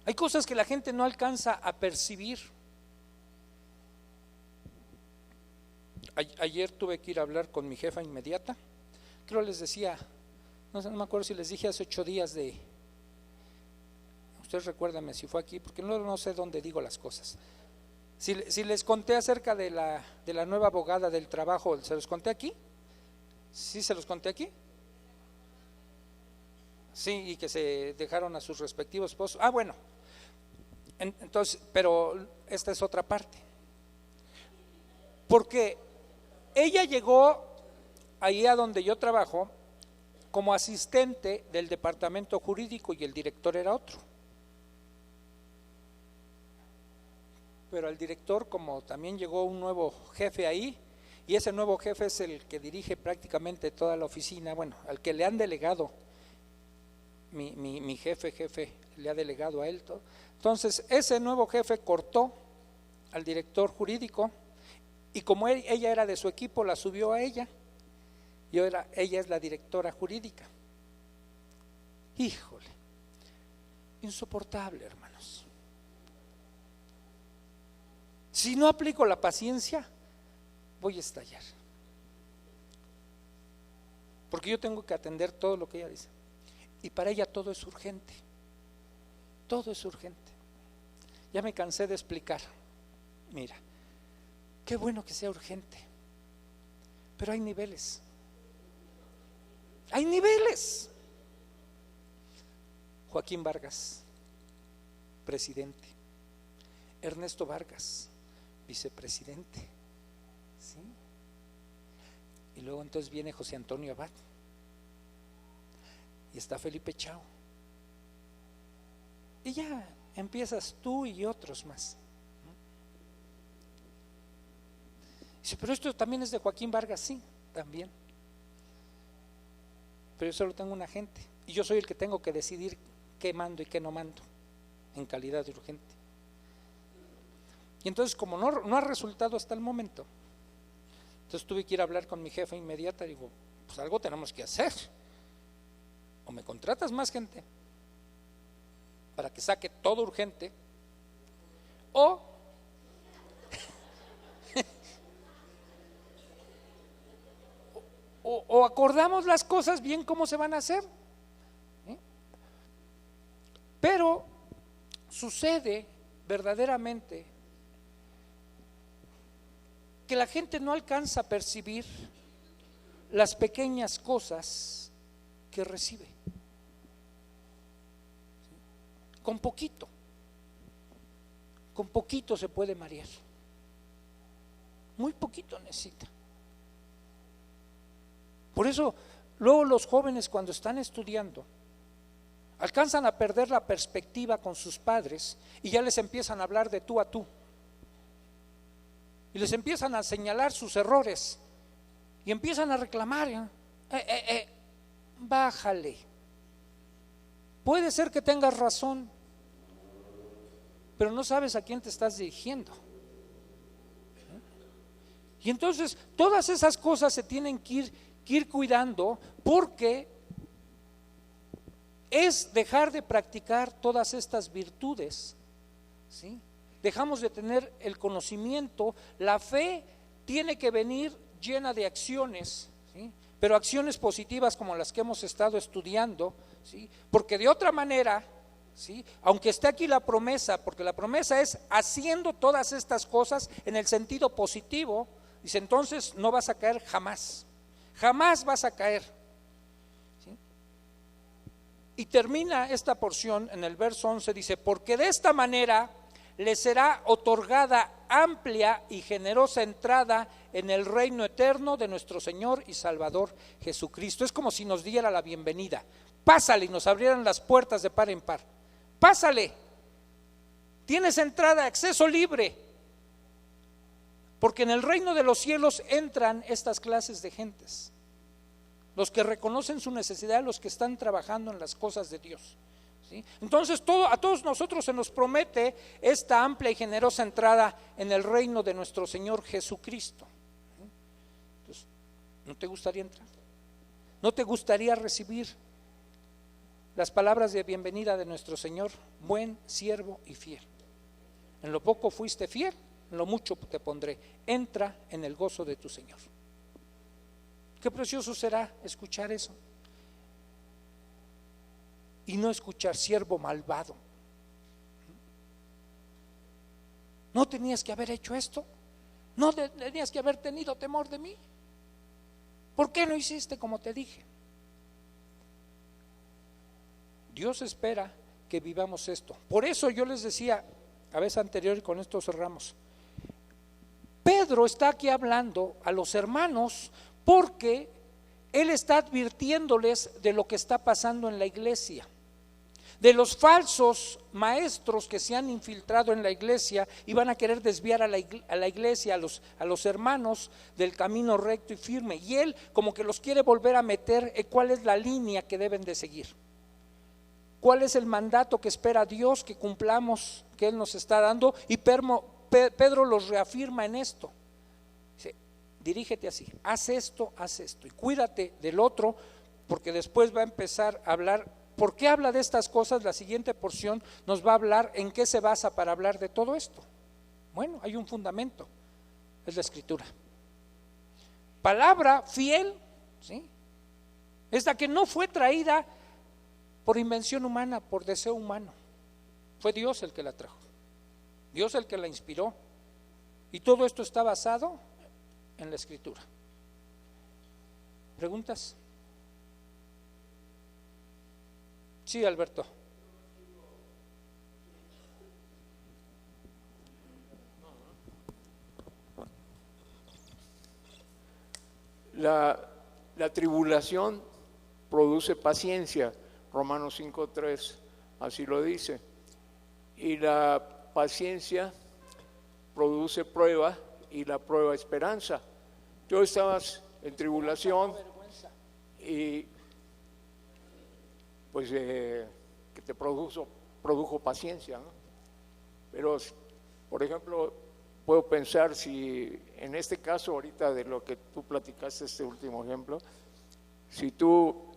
Hay cosas que la gente no alcanza a percibir. Ayer tuve que ir a hablar con mi jefa inmediata. Creo les decía, no me acuerdo si les dije hace 8 días ustedes recuérdenme si fue aquí, porque no sé dónde digo las cosas. Si les conté acerca de la nueva abogada del trabajo, ¿se los conté aquí? ¿Sí se los conté aquí? Sí, y que se dejaron a sus respectivos esposos. Bueno, entonces, pero esta es otra parte. Porque ella llegó ahí a donde yo trabajo como asistente del departamento jurídico y el director era otro. Pero al director, como también llegó un nuevo jefe ahí, y ese nuevo jefe es el que dirige prácticamente toda la oficina, bueno, al que le han delegado, mi jefe le ha delegado a él todo. Entonces ese nuevo jefe cortó al director jurídico y como ella era de su equipo, la subió a ella y ahora ella es la directora jurídica. Híjole, insoportable, hermanos. Si no aplico la paciencia, voy a estallar, porque yo tengo que atender todo lo que ella dice y para ella todo es urgente, todo es urgente. Ya me cansé de explicar, mira, Qué bueno que sea urgente, pero hay niveles. Hay niveles. Joaquín Vargas, presidente. Ernesto Vargas, vicepresidente. ¿Sí? Y luego entonces viene José Antonio Abad. Y está Felipe Chao. Y ya empiezas tú y otros más. Dice, pero esto también es de Joaquín Vargas. Sí, también. Pero yo solo tengo un agente y yo soy el que tengo que decidir qué mando y qué no mando en calidad de urgente. Y entonces, como no ha resultado hasta el momento, entonces tuve que ir a hablar con mi jefa inmediata. Digo, pues algo tenemos que hacer. O me contratas más gente para que saque todo urgente, o o acordamos las cosas bien cómo se van a hacer. Pero sucede verdaderamente que la gente no alcanza a percibir las pequeñas cosas que recibe. Con poquito se puede marear. Muy poquito necesita. Por eso luego los jóvenes, cuando están estudiando, alcanzan a perder la perspectiva con sus padres y ya les empiezan a hablar de tú a tú y les empiezan a señalar sus errores y empiezan a reclamar. Bájale, puede ser que tengas razón, pero no sabes a quién te estás dirigiendo. Y entonces todas esas cosas se tienen que ir cuidando, porque es dejar de practicar todas estas virtudes, ¿sí? Dejamos de tener el conocimiento. La fe tiene que venir llena de acciones, ¿sí? Pero acciones positivas como las que hemos estado estudiando, ¿sí? Porque de otra manera, ¿sí? Aunque esté aquí la promesa, porque la promesa es haciendo todas estas cosas en el sentido positivo, dice, entonces no vas a caer jamás. Jamás vas a caer. ¿Sí? Y termina esta porción en el verso 11, dice, porque de esta manera les será otorgada amplia y generosa entrada en el reino eterno de nuestro Señor y Salvador Jesucristo. Es como si nos diera la bienvenida. Pásale, y nos abrieran las puertas de par en par. Pásale, tienes entrada, acceso libre. Porque en el reino de los cielos entran estas clases de gentes, los que reconocen su necesidad, los que están trabajando en las cosas de Dios, ¿sí? Entonces a todos nosotros se nos promete esta amplia y generosa entrada en el reino de nuestro Señor Jesucristo. Entonces, ¿no te gustaría entrar? ¿No te gustaría recibir las palabras de bienvenida de nuestro Señor? Buen siervo y fiel. En lo poco fuiste fiel, en lo mucho te pondré. Entra en el gozo de tu Señor. Qué precioso será escuchar eso y no escuchar siervo malvado. No tenías que haber hecho esto, no tenías que haber tenido temor de mí. ¿Por qué no hiciste como te dije? Dios espera que vivamos esto. Por eso yo les decía la vez anterior, y con esto cerramos, Pedro está aquí hablando a los hermanos porque él está advirtiéndoles de lo que está pasando en la iglesia, de los falsos maestros que se han infiltrado en la iglesia y van a querer desviar a la iglesia, a los hermanos del camino recto y firme, y él como que los quiere volver a meter cuál es la línea que deben de seguir, cuál es el mandato que espera Dios que cumplamos, que él nos está dando. Y Pedro los reafirma en esto. Dice, dirígete así, haz esto y cuídate del otro, porque después va a empezar a hablar. ¿Por qué habla de estas cosas? La siguiente porción nos va a hablar en qué se basa para hablar de todo esto. Bueno, hay un fundamento, es la Escritura. Palabra fiel, ¿sí? Esta que no fue traída por invención humana, por deseo humano. Fue Dios el que la trajo, Dios el que la inspiró. Y todo esto está basado en la Escritura. ¿Preguntas? Sí, Alberto. La tribulación produce paciencia, Romanos 5:3, así lo dice. Y la paciencia produce prueba, y la prueba esperanza. Tú estabas en tribulación y pues que te produjo paciencia, ¿no? Pero, por ejemplo, puedo pensar si en este caso ahorita de lo que tú platicaste, este último ejemplo, si tú,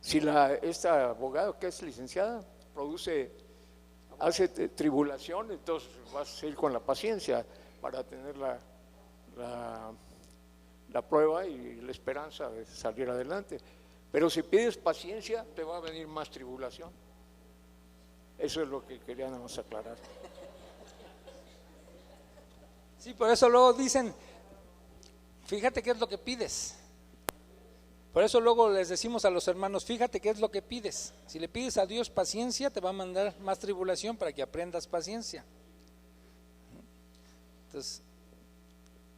si esta abogada que es licenciada hace tribulación, entonces vas a ir con la paciencia para tener la prueba y la esperanza de salir adelante. Pero si pides paciencia, te va a venir más tribulación. Eso es lo que queríamos aclarar. Sí, por eso luego dicen, fíjate qué es lo que pides. Por eso luego les decimos a los hermanos, fíjate qué es lo que pides. Si le pides a Dios paciencia, te va a mandar más tribulación para que aprendas paciencia. Entonces,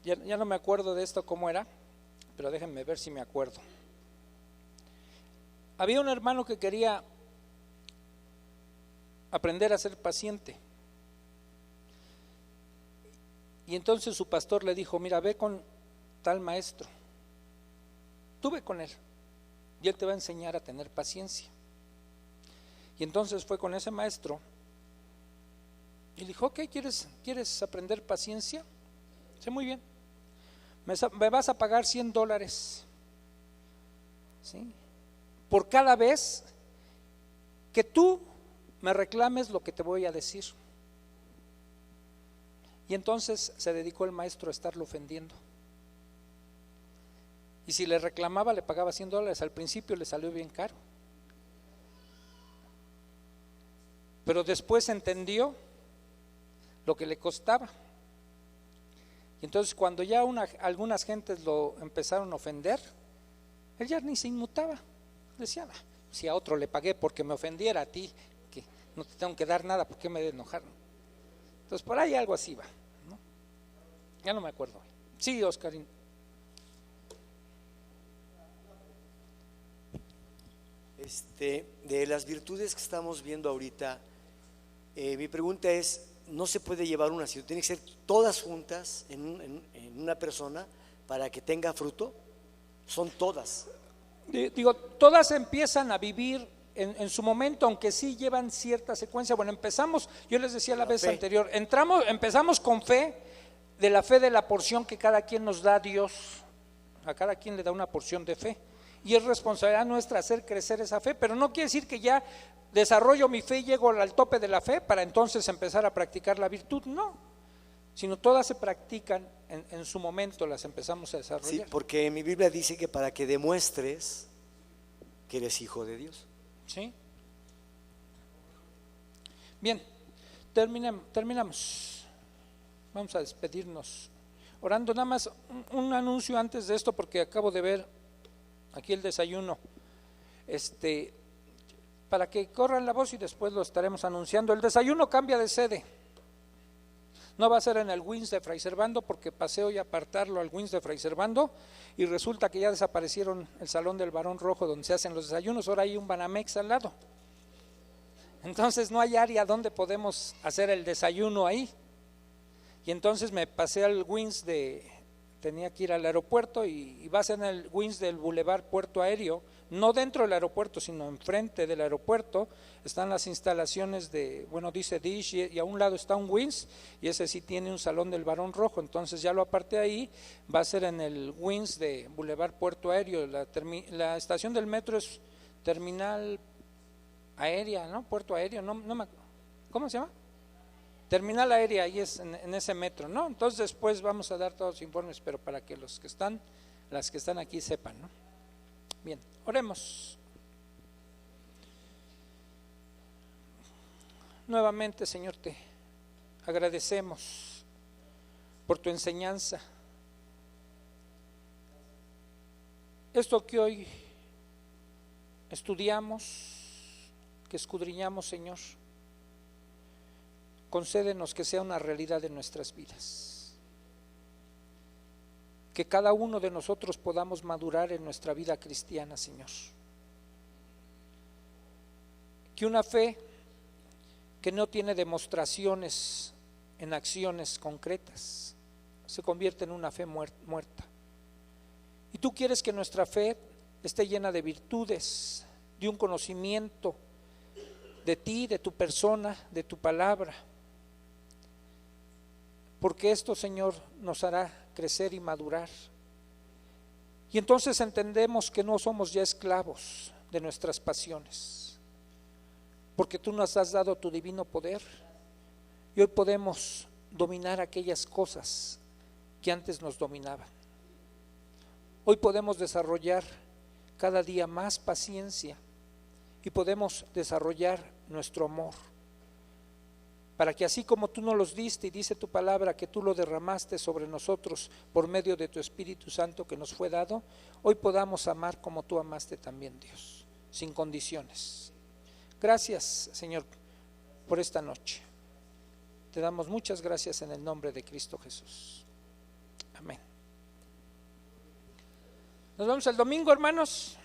ya no me acuerdo de esto cómo era, pero déjenme ver si me acuerdo. Había un hermano que quería aprender a ser paciente. Y entonces su pastor le dijo, mira, ve con tal maestro. Tú ve con él y él te va a enseñar a tener paciencia. Y entonces fue con ese maestro y le dijo, ok, ¿quieres aprender paciencia? Sí, muy bien. Me vas a pagar $100, ¿sí?, por cada vez que tú me reclames lo que te voy a decir. Y entonces se dedicó el maestro a estarlo ofendiendo. Y si le reclamaba, le pagaba $100. Al principio le salió bien caro. Pero después entendió lo que le costaba. Y entonces cuando ya algunas gentes lo empezaron a ofender, él ya ni se inmutaba. Decía, si a otro le pagué porque me ofendiera, a ti que no te tengo que dar nada, ¿por qué me de enojar? Entonces por ahí algo así va, ¿no? Ya no me acuerdo. Sí, Oscarín. De las virtudes que estamos viendo ahorita, mi pregunta es, ¿no se puede llevar una? ¿Tiene que ser todas juntas en una persona para que tenga fruto? Son todas. Digo, todas empiezan a vivir en su momento, aunque sí llevan cierta secuencia. Bueno, empezamos, yo les decía la vez anterior, empezamos con fe, de la fe de la porción que cada quien nos da Dios. A cada quien le da una porción de fe. Y es responsabilidad nuestra hacer crecer esa fe, pero no quiere decir que ya desarrollo mi fe y llego al tope de la fe para entonces empezar a practicar la virtud, no, sino todas se practican en su momento, las empezamos a desarrollar. Sí, porque en mi Biblia dice que para que demuestres que eres hijo de Dios. Sí. Bien, terminamos. Vamos a despedirnos orando. Nada más un anuncio antes de esto, porque acabo de ver aquí el desayuno, para que corran la voz y después lo estaremos anunciando. El desayuno cambia de sede, no va a ser en el Wings de Fray Servando, porque pasé hoy a apartarlo al Wings de Fray Servando y resulta que ya desaparecieron el Salón del Barón Rojo donde se hacen los desayunos. Ahora hay un Banamex al lado, entonces no hay área donde podemos hacer el desayuno ahí. Y entonces me pasé al Wings tenía que ir al aeropuerto y va a ser en el Wings del Boulevard Puerto Aéreo, no dentro del aeropuerto, sino enfrente del aeropuerto. Están las instalaciones dice Dish, y a un lado está un Wings, y ese sí tiene un Salón del Barón Rojo, entonces ya lo aparté ahí. Va a ser en el Wings de Boulevard Puerto Aéreo. La estación del metro es Terminal Aérea, ¿no? Puerto Aéreo, ¿cómo se llama? Terminal Aérea, ahí es en ese metro, ¿no? Entonces después vamos a dar todos los informes, pero para que las que están aquí sepan, ¿no? Bien, oremos. Nuevamente, Señor, te agradecemos por tu enseñanza. Esto que hoy estudiamos, que escudriñamos, Señor, concédenos que sea una realidad de nuestras vidas. Que cada uno de nosotros podamos madurar en nuestra vida cristiana, Señor. Que una fe que no tiene demostraciones en acciones concretas se convierta en una fe muerta. Y tú quieres que nuestra fe esté llena de virtudes, de un conocimiento de ti, de tu persona, de tu palabra. Porque esto, Señor, nos hará crecer y madurar. Y entonces entendemos que no somos ya esclavos de nuestras pasiones, porque tú nos has dado tu divino poder y hoy podemos dominar aquellas cosas que antes nos dominaban. Hoy podemos desarrollar cada día más paciencia y podemos desarrollar nuestro amor, para que así como tú nos los diste y dice tu palabra que tú lo derramaste sobre nosotros por medio de tu Espíritu Santo que nos fue dado, hoy podamos amar como tú amaste también, Dios, sin condiciones. Gracias, Señor, por esta noche. Te damos muchas gracias en el nombre de Cristo Jesús. Amén. Nos vemos el domingo, hermanos.